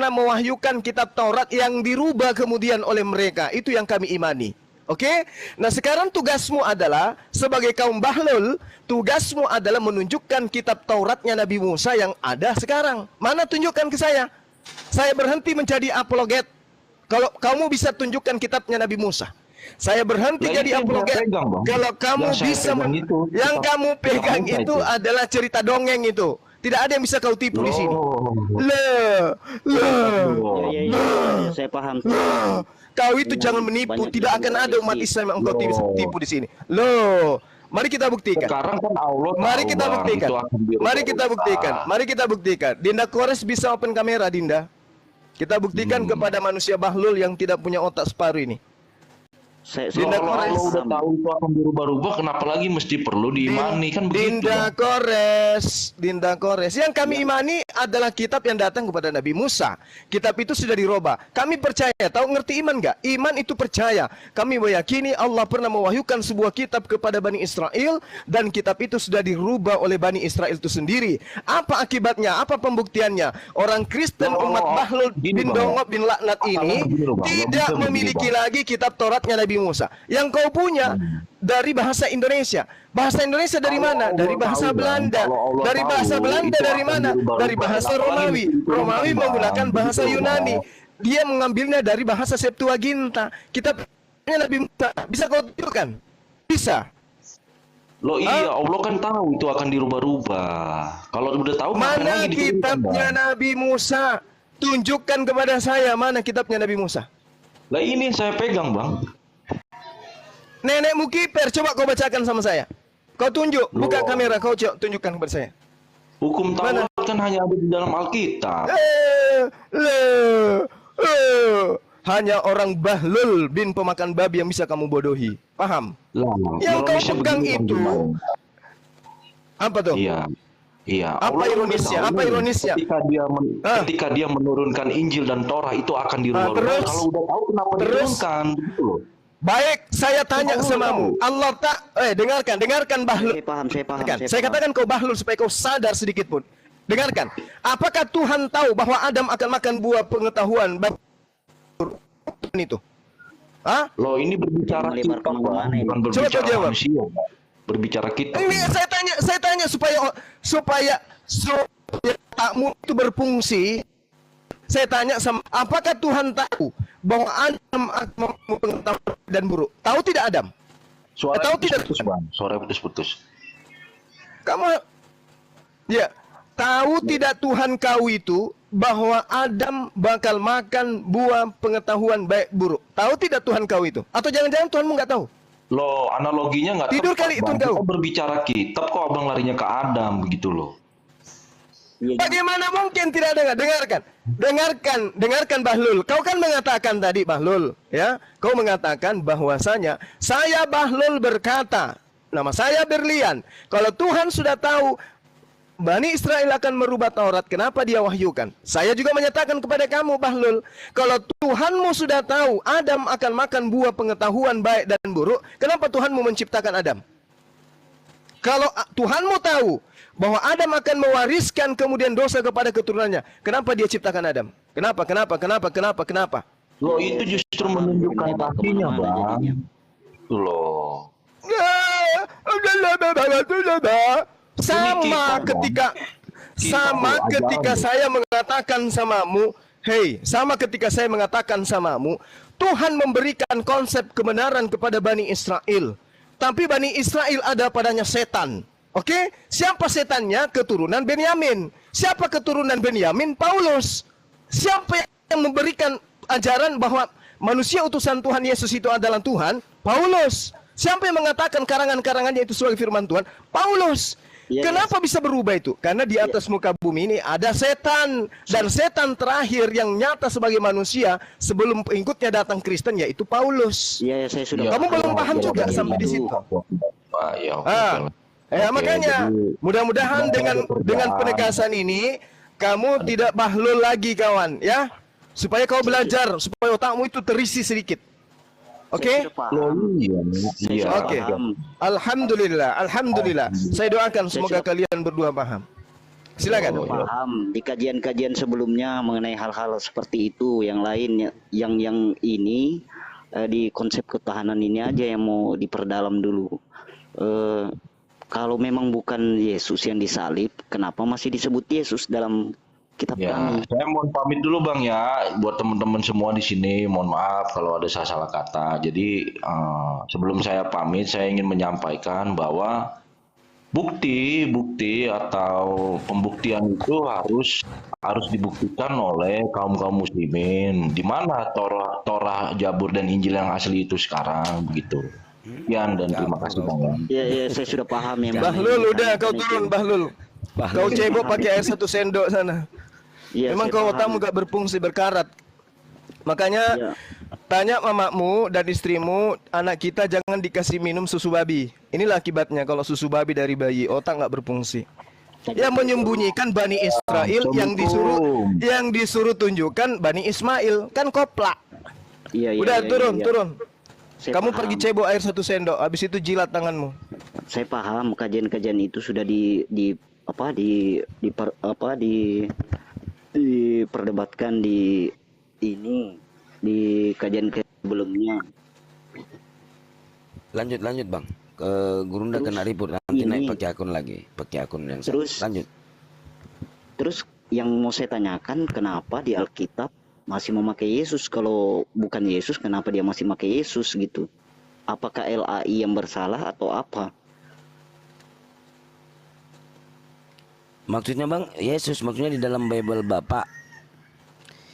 pernah mewahyukan kitab Taurat yang dirubah kemudian oleh mereka. Itu yang kami imani. Oke? Nah, sekarang tugasmu adalah sebagai kaum bahlul, tugasmu adalah menunjukkan kitab Tauratnya Nabi Musa yang ada sekarang. Mana, tunjukkan ke saya. Saya berhenti menjadi apologet. Kalau kamu bisa tunjukkan kitabnya Nabi Musa, saya berhenti jadi apologet. Kalau kamu bisa, yang kamu pegang itu adalah cerita dongeng itu. Tidak ada yang bisa kau tipu di sini. Saya paham. Kau itu jangan menipu. Tidak akan ada umat Islam yang engkau tipu di sini. Loh, mari kita buktikan. Sekarang kan Allah. Mari kita buktikan. Mari kita buktikan. Mari kita buktikan. Dinda Kores bisa open kamera, Dinda. Kita buktikan kepada manusia bahlul yang tidak punya otak separuh ini. Dinda Kores, kalau udah tahu itu akan berubah-ubah, kenapa lagi mesti perlu diimani, kan begitu? Dinda Kores, yang kami imani adalah kitab yang datang kepada Nabi Musa. Kitab itu sudah dirubah. Kami percaya, tahu ngerti iman nggak? Iman itu percaya. Kami meyakini Allah pernah mewahyukan sebuah kitab kepada Bani Israel, dan kitab itu sudah dirubah oleh Bani Israel itu sendiri. Apa akibatnya? Apa pembuktiannya? Orang Kristen umat Bahlul bin Dongop bin Laknat ini tidak memiliki lagi kitab Tauratnya Nabi Musa. Yang kau punya dari bahasa Indonesia. Bahasa Indonesia dari mana? Dari bahasa Belanda. Dari bahasa Belanda dari mana? Dari bahasa Romawi. Romawi menggunakan bahasa Yunani. Dia mengambilnya dari bahasa Septuaginta. Kitabnya Nabi Musa. Bisa kau tunjukkan? Bisa. Loh iya, Allah kan tahu itu akan dirubah-rubah. Kalau udah tahu, mana kitabnya Nabi Musa? Tunjukkan kepada saya mana kitabnya Nabi Musa. Lah ini saya pegang, Bang. Nenekmu kiper, coba kau bacakan sama saya. Kau tunjuk, buka kamera, kau tunjukkan kepada saya. Hukum Taurat kan hanya ada di dalam Alkitab. Hanya orang bahlul bin pemakan babi yang bisa kamu bodohi. Paham? Yang kau pegang itu apa tuh? Iya. Iya. Apa ironisnya? Apa ironisnya? Ketika dia menurunkan Injil dan Torah itu akan dirubah. Kalau udah tahu kenapa diturunkan gitu loh. Baik, saya tanya samamu. Allah tak dengarkan bahlul. Saya paham. Saya katakan kau bahlul supaya kau sadar sedikit pun. Dengarkan. Apakah Tuhan tahu bahwa Adam akan makan buah pengetahuan itu? Hah? Loh, ini berbicara kita, bukan berbicara manusia. Berbicara kita. Ini saya tanya supaya takmu itu berfungsi. Saya tanya sama, apakah Tuhan tahu bahwa Adam akan pengetahuan dan buruk? Tahu tidak Adam? Suara putus-putus. Kamu, ya, tahu tidak Tuhan kau itu bahwa Adam bakal makan buah pengetahuan baik buruk? Tahu tidak Tuhan kau itu? Atau jangan-jangan Tuhanmu nggak tahu? Loh, analoginya nggak tidur tepat, kali itu Bang. kau. Kita berbicara kitab kok abang larinya ke Adam begitu loh. Bagaimana mungkin tidak dengar? Dengarkan Bahlul. Kau kan mengatakan tadi Bahlul, ya? Kau mengatakan bahwasanya saya Bahlul berkata, nama saya Berlian. Kalau Tuhan sudah tahu Bani Israel akan merubah Taurat, kenapa dia wahyukan? Saya juga menyatakan kepada kamu Bahlul, kalau Tuhanmu sudah tahu Adam akan makan buah pengetahuan baik dan buruk, kenapa Tuhanmu menciptakan Adam? Kalau Tuhanmu tahu bahwa Adam akan mewariskan kemudian dosa kepada keturunannya, kenapa dia ciptakan Adam? Kenapa? Loh, itu justru menunjukkan kakinya, Bang. Loh. Sama ketika saya mengatakan samamu, Tuhan memberikan konsep kebenaran kepada Bani Israel. Tapi Bani Israel ada padanya setan. Oke? Siapa setannya? Keturunan Benyamin. Siapa keturunan Benyamin? Paulus. Siapa yang memberikan ajaran bahwa manusia utusan Tuhan Yesus itu adalah Tuhan? Paulus. Siapa yang mengatakan karangan-karangannya itu sebagai firman Tuhan? Paulus. Kenapa bisa berubah itu? Karena di atas muka bumi ini ada setan. Dan setan terakhir yang nyata sebagai manusia sebelum pengikutnya datang Kristen yaitu Paulus. Iya, saya sudah. Kamu belum paham juga sampai di situ. Makanya mudah-mudahan dengan penegasan ini kamu tidak bahlul lagi kawan, ya. Supaya kau belajar, supaya otakmu itu terisi sedikit. Oke? Oke. Alhamdulillah. Saya doakan semoga kalian berdua paham. Silakan. Oh, iya. Paham di kajian-kajian sebelumnya mengenai hal-hal seperti itu, yang lain yang ini di konsep ketahanan ini aja yang mau diperdalam dulu. Kalau memang bukan Yesus yang disalib, kenapa masih disebut Yesus dalam kitab Ya, kami? saya mohon pamit dulu Bang ya, buat teman-teman semua di sini. Mohon maaf kalau ada salah kata. Jadi sebelum saya pamit, saya ingin menyampaikan bahwa bukti atau pembuktian itu harus dibuktikan oleh kaum muslimin. Di mana Torah, Jabur dan Injil yang asli itu sekarang begitu. Sekian dan terima kasih Bang. Ya, saya sudah paham ya. Bahlul, udah kau turun Bahlul. Kau cebok pakai air 1 sendok sana. Ya, Memang saya kau paham. otakmu gak berfungsi, berkarat. Makanya Ya. tanya mamamu dan istrimu, anak kita jangan dikasih minum susu babi. Inilah akibatnya kalau susu babi dari bayi, otak nggak berfungsi. Yang menyembunyikan Bani Israel, yang disuruh tunjukkan Bani Ismail, kan koplak. Iya, Udah iya, turun, iya. turun. Saya Kamu paham. pergi cebok air 1 sendok, habis itu jilat tanganmu. Saya paham kajian-kajian itu sudah diperdebatkan di kajian sebelumnya. Lanjut Bang. Ke Gurunda kena ribut, nanti naik pakai akun lagi, pakai akun yang sama. Lanjut. Terus yang mau saya tanyakan, kenapa di Alkitab masih memakai Yesus? Kalau bukan Yesus, kenapa dia masih memakai Yesus gitu? Apakah LAI yang bersalah atau apa? Maksudnya Bang, Yesus maksudnya di dalam Bible Bapak.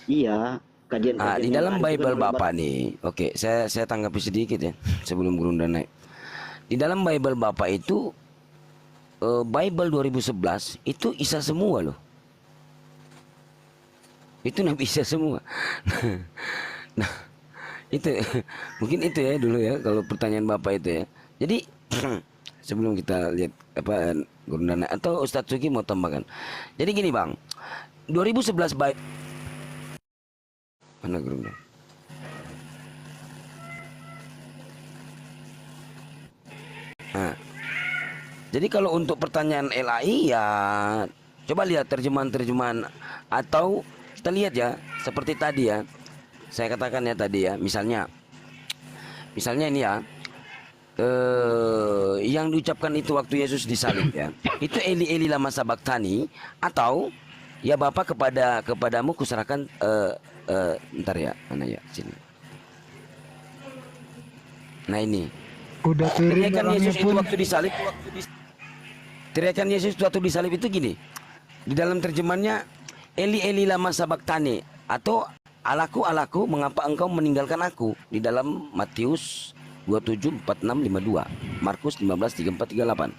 Iya, kajian. Di dalam Bible Bapak nih, oke, saya tanggapi sedikit ya sebelum Gurunda naik. Di dalam Bible Bapak itu Bible 2011 itu Isa semua loh. Itu Nabi Isa semua. Nah, itu mungkin itu ya dulu ya kalau pertanyaan Bapak itu ya. Jadi sebelum kita lihat apa Gurunda naik, atau Ustadz Suki mau tambahkan. Jadi gini Bang, 2011 Bible mana Gurunda? Nah, jadi kalau untuk pertanyaan LAI ya coba lihat terjemahan atau kita lihat ya seperti tadi ya saya katakan ya tadi ya, misalnya ini ya yang diucapkan itu waktu Yesus disalib ya, itu Eli Eli lama sabaktani, atau ya Bapa kepadamu kuserahkan ntar ya mana ya sini. Nah ini Udah turun teriakan orangnya Yesus itu pun. waktu disalib. Teriakan Yesus waktu disalib itu gini. Di dalam terjemahannya Eli Eli lama sabaktani, atau Alaku Alaku mengapa engkau meninggalkan aku, di dalam Matius 27 46 52, Markus 15 34 38.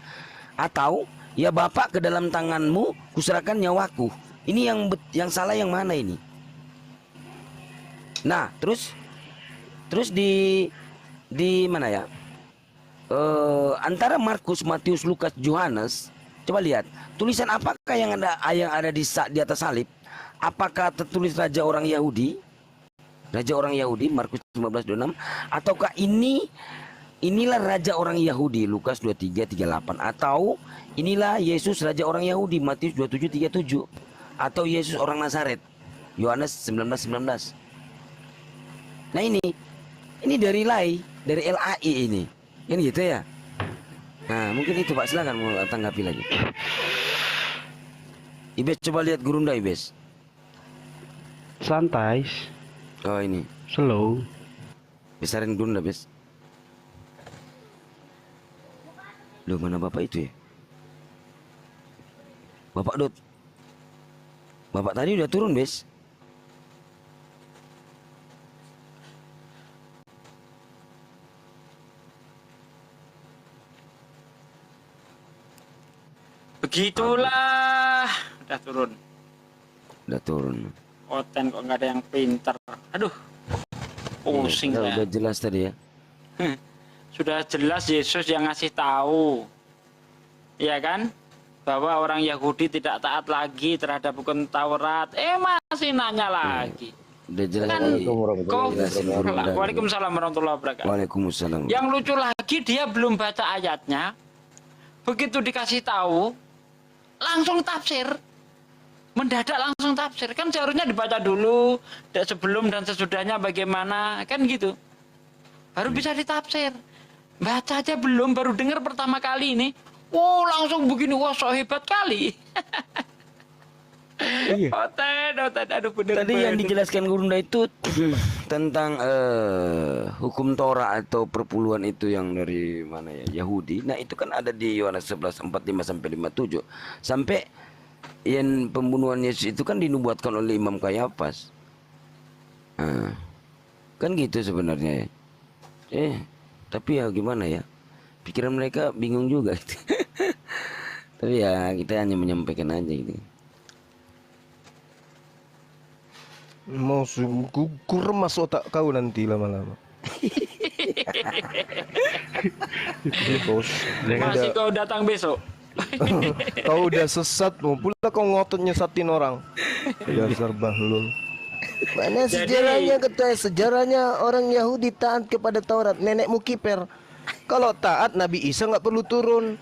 Atau ya Bapa ke dalam tanganmu kuserahkan nyawaku. Ini yang salah yang mana ini? Nah, terus di mana ya? Antara Markus, Matius, Lukas, Yohanes, coba lihat tulisan apakah yang ada di atas salib. Apakah tertulis raja orang Yahudi, Markus 15:26, ataukah inilah raja orang Yahudi, Lukas 23:38, atau inilah Yesus raja orang Yahudi, Matius 27:37, atau Yesus orang Nazaret, Yohanes 19:19. Nah ini dari LAI ini. Kan gitu ya. Nah, mungkin itu Pak, silakan mau tanggapi lagi. Ibes coba lihat Gurunda Ibes. Santai, Oh ini. slow. Besarin Gurunda, Bes. Loh, mana Bapak itu ya? Bapak Dot. Bapak tadi udah turun, Bes. Begitulah, udah turun. Udah turun. Oten kok nggak ada yang pinter. Aduh, pusing Iya, ya. udah jelas tadi ya. Sudah jelas Yesus yang ngasih tahu, ya kan, bahwa orang Yahudi tidak taat lagi terhadap hukum Taurat. Masih nanya lagi. Udah jelas Kan tadi. kau- Jelasin Gurunda. Waalaikumsalam warahmatullahi wabarakatuh. Waalaikumsalam. Yang lucu lagi dia belum baca ayatnya, begitu dikasih tahu langsung tafsir. mendadak langsung tafsir. Kan seharusnya dibaca dulu, sebelum dan sesudahnya bagaimana, kan gitu. Baru bisa ditafsir. Baca aja belum, baru dengar pertama kali ini. Oh, langsung begini, wah so hebat kali. Iya. Oten, aduh bener. Tadi yang dijelaskan Gurunda itu tentang hukum Torah atau perpuluhan itu yang dari mana ya, Yahudi. Nah itu kan ada di Yohanes 11:45 sampai 57. Sampai yang pembunuhan Yesus itu kan dinubuatkan oleh Imam Kayafas. Kan gitu sebenarnya ya. Tapi ya gimana ya, pikiran mereka bingung juga gitu. Tapi ya kita hanya menyampaikan aja gitu. Mau ku remas otak kau nanti lama-lama. Bos, Masih kau datang besok. kau udah sesat, mau pula kau ngotot nyesatin orang. Dasar bahlul. Mana sejarahnya kata sejarahnya orang Yahudi taat kepada Taurat, nenekmu kiper. Kalau taat Nabi Isa nggak perlu turun.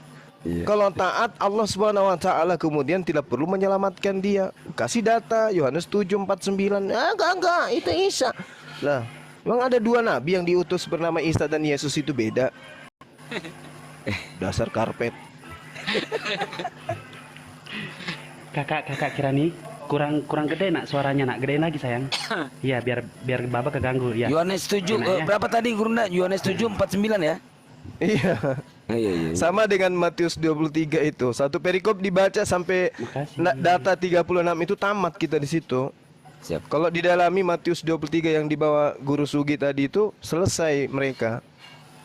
Kalau taat Allah Subhanahu wa taala kemudian tidak perlu menyelamatkan dia. Kasih data Yohanes 7:49. Enggak, itu Isa. Lah, memang ada dua nabi yang diutus bernama Isa dan Yesus itu beda. Dasar karpet. Kakak Kirani kurang gede nak suaranya, nak gedein lagi sayang. Iya, biar Baba keganggu ya. Yohanes 7 Enak ya. berapa tadi Gurunda? Yohanes 7:49 ya? Iya. Iya. Sama dengan Matius 23 itu. Satu perikop dibaca sampai Makasih. data 36 itu tamat kita di situ. Siap. Kalau didalami Matius 23 yang dibawa Guru Sugi tadi itu selesai mereka.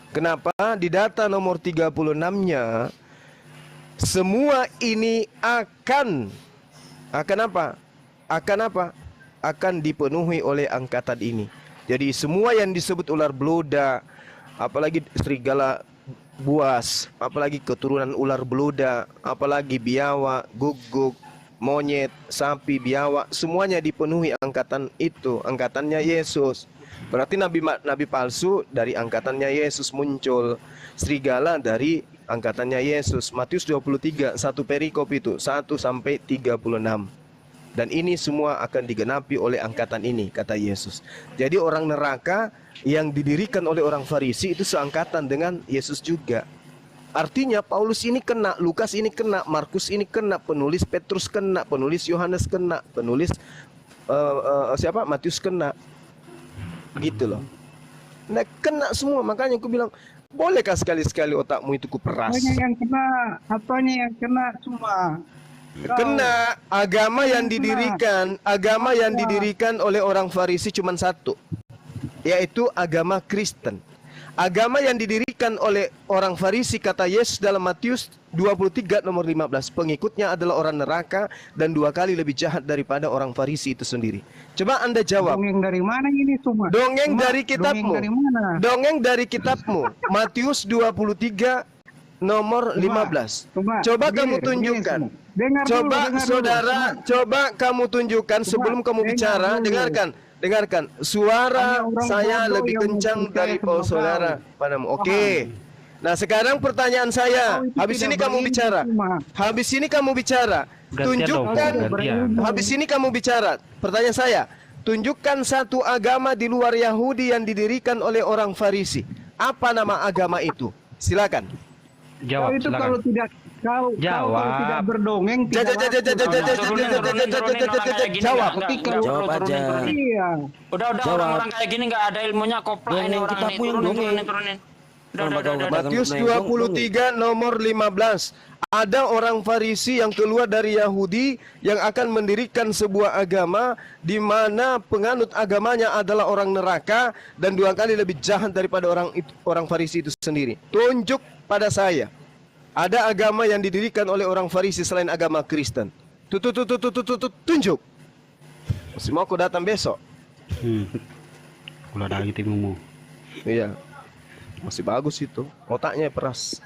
Kenapa? Di data nomor 36-nya semua ini akan apa? Akan dipenuhi oleh angkatan ini. Jadi semua yang disebut ular beluda, apalagi serigala buas, apalagi keturunan ular beluda, apalagi biawak, guguk, monyet, sapi, biawak, semuanya dipenuhi angkatan itu, angkatannya Yesus. Berarti nabi palsu dari angkatannya Yesus muncul, serigala dari angkatannya Yesus. Matius 23, satu perikop itu 1 sampai 36. Dan ini semua akan digenapi oleh angkatan ini, kata Yesus. Jadi orang neraka yang didirikan oleh orang Farisi itu seangkatan dengan Yesus juga. Artinya Paulus ini kena, Lukas ini kena, Markus ini kena, penulis Petrus kena, penulis Yohanes kena, penulis Matius kena. Gitu loh. Nah, kena semua, makanya aku bilang, bolehkah sekali-sekali otakmu itu kuperas? Apanya yang kena semua. Kena agama yang didirikan oleh orang Farisi cuma satu, yaitu agama Kristen. Agama yang didirikan oleh orang Farisi, kata Yesus dalam Matius 23 nomor 15, pengikutnya adalah orang neraka dan 2 kali lebih jahat daripada orang Farisi itu sendiri. Coba Anda jawab. Dongeng dari mana ini semua? Dongeng dari kitabmu. Dongeng dari mana? Dongeng dari kitabmu. Matius 23 nomor 15. Coba kamu tunjukkan. Coba saudara, coba kamu tunjukkan sebelum kamu bicara. Dengarkan. Suara saya lebih kencang dari saudara padamu. Oke. Nah, sekarang pertanyaan saya. Habis ini kamu bicara. Tunjukkan. Habis ini kamu bicara. Pertanyaan saya. Tunjukkan satu agama di luar Yahudi yang didirikan oleh orang Farisi. Apa nama agama itu? Silakan. Jawab, itu silakan. kalau tidak kalau tidak berdongeng Jawab. Jawab aja. Iya. Udah orang-orang kayak gini nggak ada ilmunya, koplak ini orang ini. Turunin. Udah. Matius 23 nomor 15. Ada orang Farisi yang keluar dari Yahudi yang akan mendirikan sebuah agama di mana penganut agamanya adalah orang neraka dan 2 kali lebih jahat daripada orang Farisi itu sendiri. Tunjuk pada saya. Ada agama yang didirikan oleh orang Farisi selain agama Kristen. Tunjuk. Masih mau aku datang besok? Kalau ada lagi timumu. Iya. Masih bagus itu. Otaknya peras.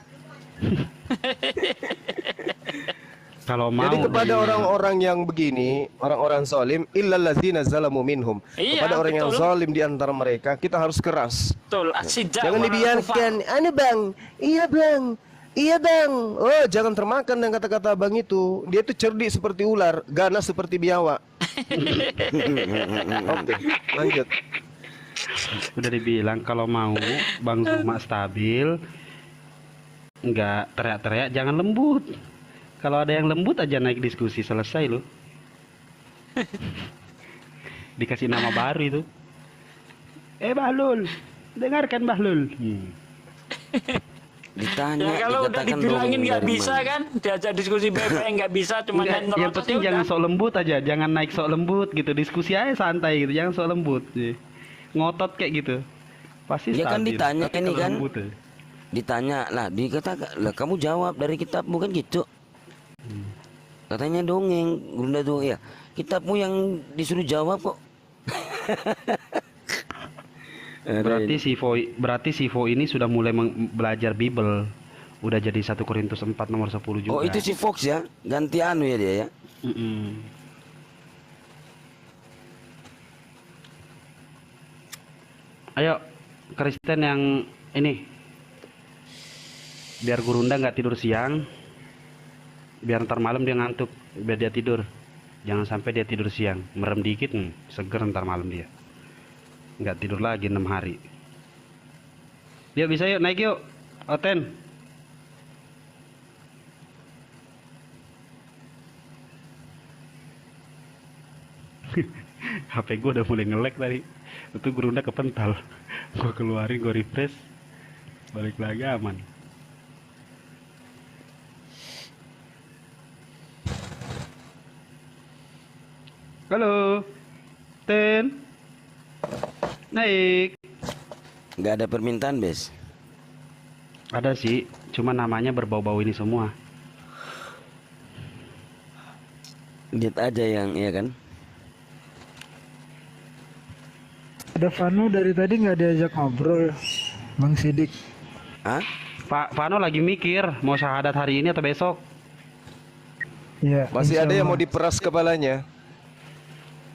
Kalau mau. Jadi kepada orang-orang yang begini, orang-orang zalim, illal ladzina zalamu minhum. Iya, Kepada orang yang betul. zalim di antara mereka, kita harus keras. Betul, asidah. Jangan dibiarkan. Anu bang, iya bang. Iya dong. Oh, jangan termakan dengan kata-kata abang itu. Dia itu cerdik seperti ular, ganas seperti biawak. Oke, lanjut. Udah dibilang kalau mau Bang Zuma stabil, nggak teriak-teriak, jangan lembut. Kalau ada yang lembut aja naik diskusi, selesai loh. Dikasih nama baru itu. Bahlul, dengarkan Bahlul. Ditanya, Ya kalau udah dikatakan dibilangin dongeng nggak dari bisa mana. kan, diajak diskusi baik-baik nggak bisa, cuma Enggak, main yang nerocos, penting ya jangan udah. sok lembut aja, jangan naik sok lembut gitu. Diskusi aja santai gitu, jangan sok lembut. Ngotot kayak gitu. Pasti Ya kan stabil. ditanya Tapi ini kalau kan. lembut, Ditanya lah, dikatakan lah kamu jawab dari kitabmu kan gitu. Katanya dongeng, Gurunda dongeng ya. Kitabmu yang disuruh jawab kok. Berarti si Vo ini sudah mulai belajar Bible. Udah jadi 1 Korintus 4 nomor 10 juga. Oh itu si Fox ya, ganti anu ya dia ya. Mm-mm. Ayo, Kristen yang ini, biar Gurunda nggak tidur siang, biar ntar malam dia ngantuk, biar dia tidur. Jangan sampai dia tidur siang, merem dikit, seger ntar malam dia. Nggak tidur lagi 6 hari. Yuk bisa yuk, naik yuk, Oten. HP gue udah mulai nge-lag tadi. Itu Gurunda kepental. Gue keluarin, gue refresh, balik lagi aman. Halo, Ten, naik. Nggak ada permintaan bes. Ada sih, cuma namanya berbau-bau ini semua. Lihat aja yang iya kan. Ada Vano dari tadi nggak diajak ngobrol, Bang Sidik. Hah? Pak Vano lagi mikir mau syahadat hari ini atau besok. Ya, Masih insya ada yang Allah. mau diperas kepalanya.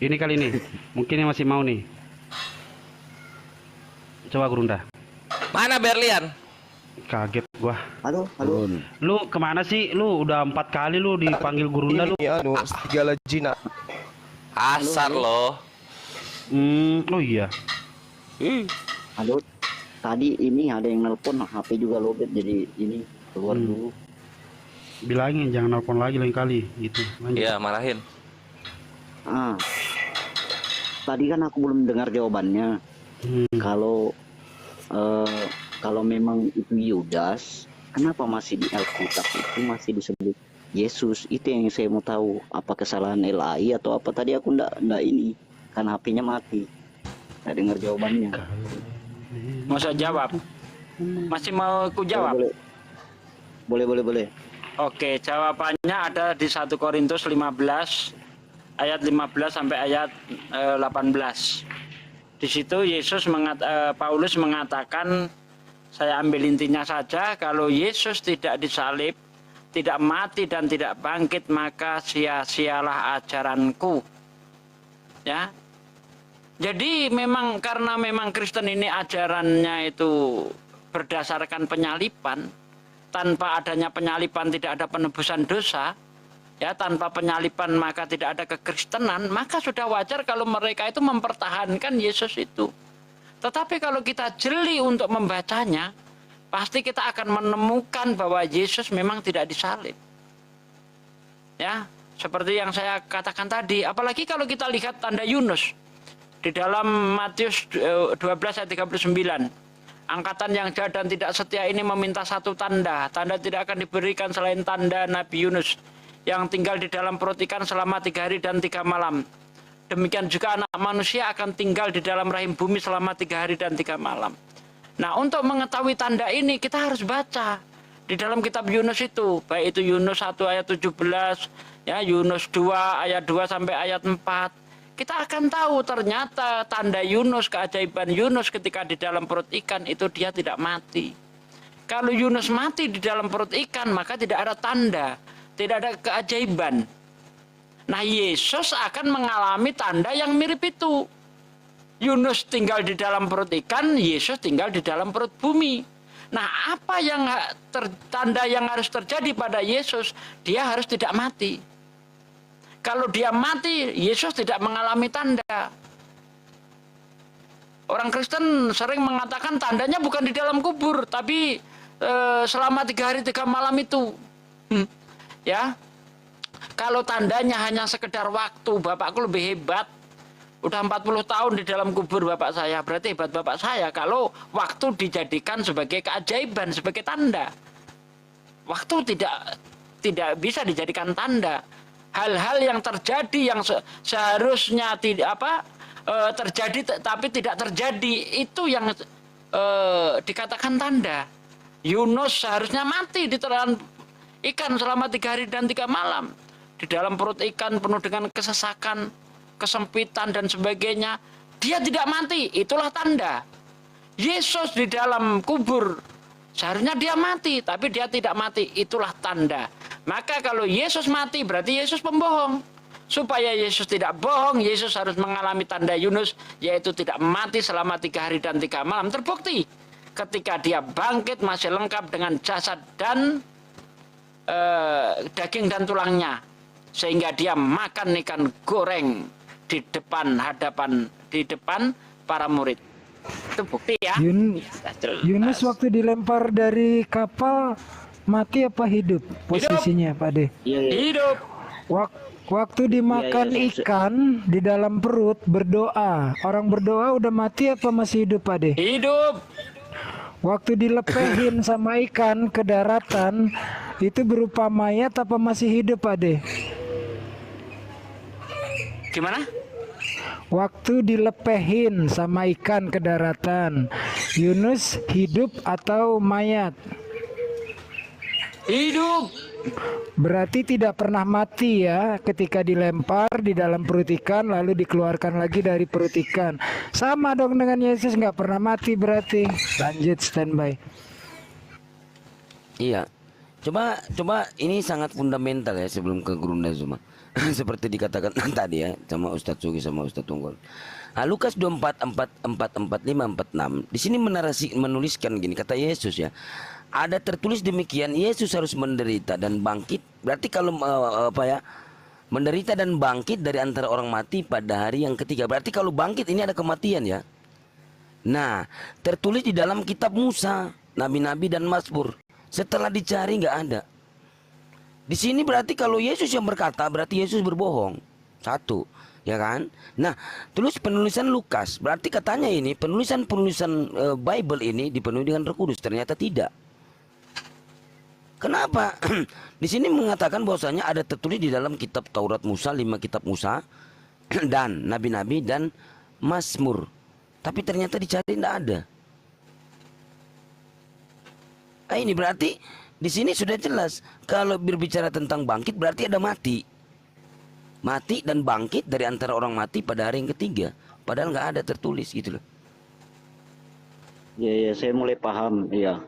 Ini kali ini, mungkin yang masih mau nih. Coba Gurunda. Mana Berlian? Kaget gua. Halo, halo. Turun. Lu kemana sih? Lu udah 4 kali lu dipanggil Gurunda lu. Ini anu segala jina. Asar loh. Oh iya. Halo. Tadi ini ada yang nelpon, HP juga lobet, jadi ini keluar dulu. Bilangin jangan nelpon lagi lain kali gitu. Lanjut. Iya, marahin. Tadi kan aku belum dengar jawabannya. Kalau kalau memang itu Yudas, kenapa masih di Alkitab itu masih disebut Yesus? Itu yang saya mau tahu. Apa kesalahan LAI atau apa? Tadi aku ndak ini, kan HP-nya mati. Nggak dengar jawabannya. Mau saya jawab? Masih mau aku jawab? Boleh. Oke, jawabannya ada di 1 Korintus 15 ayat 15 sampai ayat 18. Di situ Paulus mengatakan, saya ambil intinya saja, kalau Yesus tidak disalib, tidak mati dan tidak bangkit, maka sia-sialah ajaranku. Ya. Jadi karena memang Kristen ini ajarannya itu berdasarkan penyaliban, tanpa adanya penyaliban tidak ada penebusan dosa, ya, tanpa penyaliban maka tidak ada kekristenan, maka sudah wajar kalau mereka itu mempertahankan Yesus itu. Tetapi kalau kita jeli untuk membacanya, pasti kita akan menemukan bahwa Yesus memang tidak disalib. Ya, seperti yang saya katakan tadi, apalagi kalau kita lihat tanda Yunus di dalam Matius 12 ayat 39. Angkatan yang jahat dan tidak setia ini meminta satu tanda. Tanda tidak akan diberikan selain tanda Nabi Yunus yang tinggal di dalam perut ikan selama 3 hari dan 3 malam. Demikian juga anak manusia akan tinggal di dalam rahim bumi selama 3 hari dan 3 malam. Nah, untuk mengetahui tanda ini kita harus baca di dalam kitab Yunus itu. Baik itu Yunus 1 ayat 17, ya, Yunus 2 ayat 2 sampai ayat 4. Kita akan tahu ternyata tanda Yunus, keajaiban Yunus ketika di dalam perut ikan itu dia tidak mati. Kalau Yunus mati di dalam perut ikan, maka tidak ada tanda, tidak ada keajaiban. Nah, Yesus akan mengalami tanda yang mirip itu. Yunus tinggal di dalam perut ikan, Yesus tinggal di dalam perut bumi. Nah, apa yang tanda yang harus terjadi pada Yesus? Dia harus tidak mati. Kalau dia mati, Yesus tidak mengalami tanda. Orang Kristen sering mengatakan tandanya bukan di dalam kubur, tapi selama 3 hari 3 malam itu. Ya, kalau tandanya hanya sekedar waktu, bapakku lebih hebat. Udah 40 tahun di dalam kubur bapak saya. Berarti hebat bapak saya kalau waktu dijadikan sebagai keajaiban, sebagai tanda. Waktu tidak bisa dijadikan tanda. Hal-hal yang terjadi yang seharusnya tidak terjadi tapi tidak terjadi, itu yang dikatakan tanda. Yunus seharusnya mati di telan ikan selama 3 hari dan 3 malam. Di dalam perut ikan penuh dengan kesesakan, kesempitan dan sebagainya. Dia tidak mati, itulah tanda. Yesus di dalam kubur, seharusnya dia mati, tapi dia tidak mati, itulah tanda. Maka kalau Yesus mati, berarti Yesus pembohong. Supaya Yesus tidak bohong, Yesus harus mengalami tanda Yunus, yaitu tidak mati selama 3 hari dan 3 malam. Terbukti ketika dia bangkit masih lengkap dengan jasad dan daging dan tulangnya, sehingga dia makan ikan goreng di depan para murid. Itu bukti ya. Yunus waktu dilempar dari kapal mati apa hidup posisinya, Pak De? Hidup. Waktu dimakan ikan di dalam perut berdoa, orang berdoa udah mati apa masih hidup, Pak De? Hidup. Waktu dilepehin sama ikan ke daratan, itu berupa mayat apa masih hidup, Pak De? Gimana? Waktu dilepehin sama ikan ke daratan, Yunus hidup atau mayat? Hidup. Berarti tidak pernah mati ya ketika dilempar di dalam perut ikan lalu dikeluarkan lagi dari perut ikan. Sama dong dengan Yesus, nggak pernah mati berarti. Lanjut standby. Iya. Coba ini sangat fundamental ya sebelum ke Gurunda Zuma. Seperti dikatakan tadi ya sama Ustadz Sugi sama Ustadz Tunggul. Nah, Lukas 24, 4, 4, 4, 5, 4, 6. Di sini menuliskan gini, kata Yesus ya. Ada tertulis demikian, Yesus harus menderita dan bangkit. Berarti kalau menderita dan bangkit dari antara orang mati pada hari yang ketiga. Berarti kalau bangkit ini ada kematian ya. Nah, tertulis di dalam kitab Musa, nabi-nabi dan Mazmur. Setelah dicari nggak ada. Di sini berarti kalau Yesus yang berkata, berarti Yesus berbohong. Satu, ya kan? Nah, tulis penulisan Lukas, berarti katanya ini penulisan Bible ini dipenuhi dengan Roh Kudus. Ternyata tidak. Kenapa? Di sini mengatakan bahwasanya ada tertulis di dalam kitab Taurat Musa, 5 kitab Musa dan nabi-nabi dan Mazmur. Tapi ternyata dicari tidak ada. Nah, ini berarti di sini sudah jelas kalau berbicara tentang bangkit berarti ada mati. Mati dan bangkit dari antara orang mati pada hari yang ketiga. Padahal nggak ada tertulis gitu loh. Ya, saya mulai paham. Ya.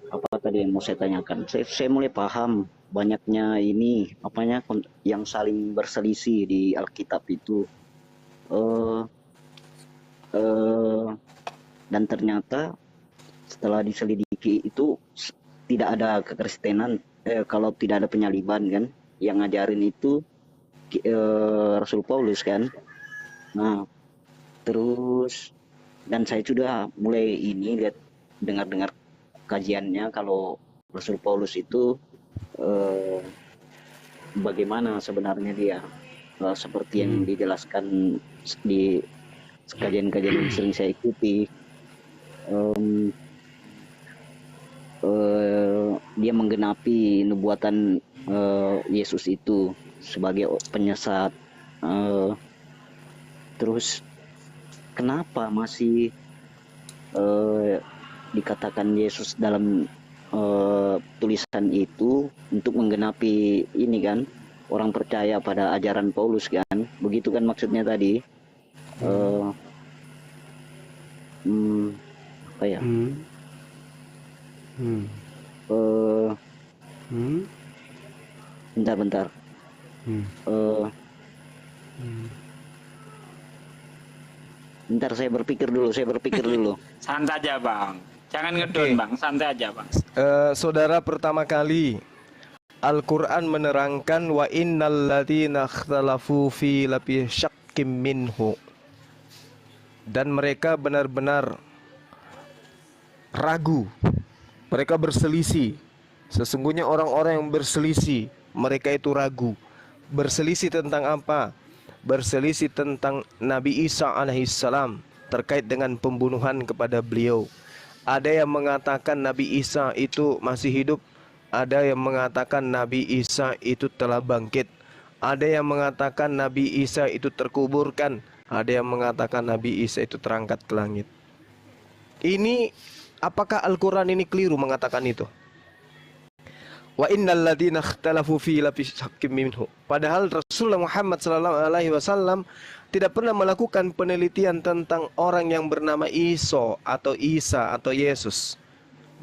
Apa tadi yang mau saya tanyakan? Saya mulai paham banyaknya ini apanya yang saling berselisih di Alkitab itu. Dan ternyata setelah diselidiki itu tidak ada kekristenan kalau tidak ada penyaliban kan, yang ngajarin itu Rasul Paulus kan. Nah, terus dan saya sudah mulai ini lihat dengar kajiannya kalau Rasul Paulus itu bagaimana sebenarnya dia seperti yang dijelaskan di kajian-kajian yang sering saya ikuti. Dia menggenapi nubuatan Yesus itu sebagai penyesat. Terus kenapa masih dikatakan Yesus dalam tulisan itu untuk menggenapi ini kan, orang percaya pada ajaran Paulus kan, begitu kan maksudnya tadi. Apa ya? Bentar. Bentar saya berpikir dulu. Santai aja bang, jangan ngedon Oke. bang, santai aja bang. Saudara, pertama kali Al-Quran menerangkan wa innal ladzina ikhtalafu fi lafi syakkim minhu, dan mereka benar-benar ragu, mereka berselisih. Sesungguhnya orang-orang yang berselisih, mereka itu ragu. Berselisih tentang apa? Berselisih tentang Nabi Isa alaihissalam terkait dengan pembunuhan kepada beliau. Ada yang mengatakan Nabi Isa itu masih hidup, ada yang mengatakan Nabi Isa itu telah bangkit, ada yang mengatakan Nabi Isa itu terkuburkan, ada yang mengatakan Nabi Isa itu terangkat ke langit. Ini apakah Al-Quran ini keliru mengatakan itu? Wa innal ladzina ikhtalafu fi lafi syakkim minhu. Padahal Rasulullah Muhammad sallallahu alaihi wasallam tidak pernah melakukan penelitian tentang orang yang bernama Isa atau Yesus.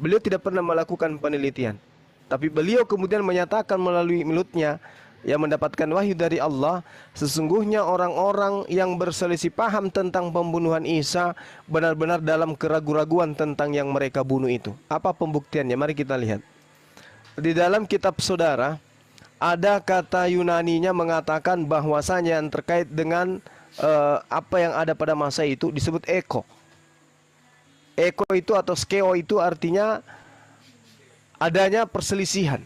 Beliau tidak pernah melakukan penelitian. Tapi beliau kemudian menyatakan melalui mulutnya yang mendapatkan wahyu dari Allah, sesungguhnya orang-orang yang berselisih paham tentang pembunuhan Isa benar-benar dalam keraguan-raguan tentang yang mereka bunuh itu. Apa pembuktiannya? Mari kita lihat. Di dalam kitab saudara ada kata Yunaninya mengatakan bahwasanya yang terkait dengan apa yang ada pada masa itu disebut eko. Eko itu atau skeo itu artinya adanya perselisihan.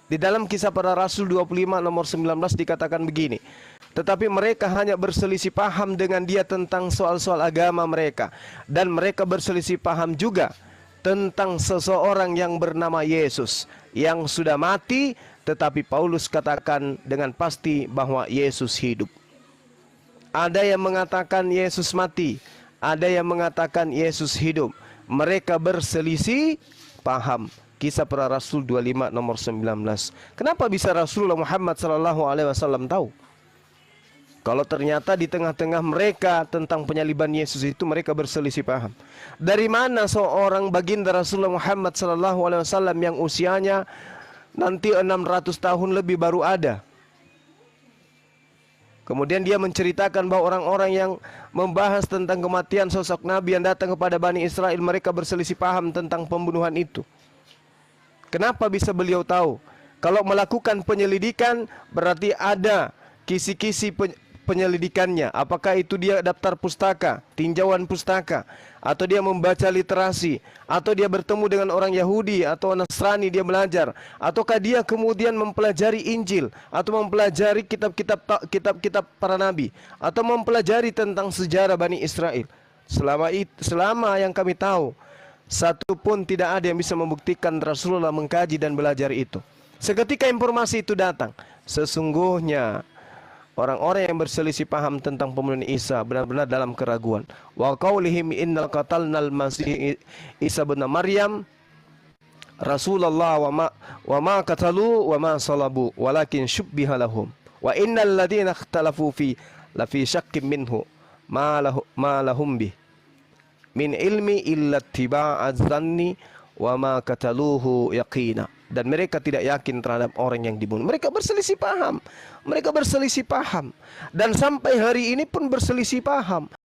Di dalam Kisah Para Rasul 25 nomor 19 dikatakan begini. Tetapi mereka hanya berselisih paham dengan dia tentang soal-soal agama mereka, dan mereka berselisih paham juga tentang seseorang yang bernama Yesus yang sudah mati, tetapi Paulus katakan dengan pasti bahwa Yesus hidup. Ada yang mengatakan Yesus mati, ada yang mengatakan Yesus hidup. Mereka berselisih paham. Kisah Para Rasul 25 nomor 19. Kenapa bisa Rasulullah Muhammad SAW tahu? Kalau ternyata di tengah-tengah mereka tentang penyaliban Yesus itu mereka berselisih paham. Dari mana seorang baginda Rasulullah Muhammad SAW yang usianya nanti 600 tahun lebih baru ada? Kemudian dia menceritakan bahwa orang-orang yang membahas tentang kematian sosok Nabi yang datang kepada Bani Israel, mereka berselisih paham tentang pembunuhan itu. Kenapa bisa beliau tahu? Kalau melakukan penyelidikan berarti ada kisi-kisi penyelidikannya. Apakah itu dia daftar pustaka, tinjauan pustaka, atau dia membaca literasi, atau dia bertemu dengan orang Yahudi atau Nasrani dia belajar, ataukah dia kemudian mempelajari Injil atau mempelajari kitab-kitab para nabi, atau mempelajari tentang sejarah Bani Israel. Selama yang kami tahu, satu pun tidak ada yang bisa membuktikan Rasulullah mengkaji dan belajar itu. Seketika informasi itu datang, sesungguhnya orang-orang yang berselisih paham tentang pembunuhan Isa benar-benar dalam keraguan. Wa qaulihim innal qatalnal masih Isa bin Maryam Rasulullah wa ma qatalu wa ma salabu walakin syubbiha lahum. Wa innal ladzina ikhtalafu fi lafi syakkim minhu ma lahum bih min ilmi illa tiba'az zanni wa ma qataluhu yaqina. Dan mereka tidak yakin terhadap orang yang dibunuh. Mereka berselisih paham. Mereka berselisih paham. Dan sampai hari ini pun berselisih paham.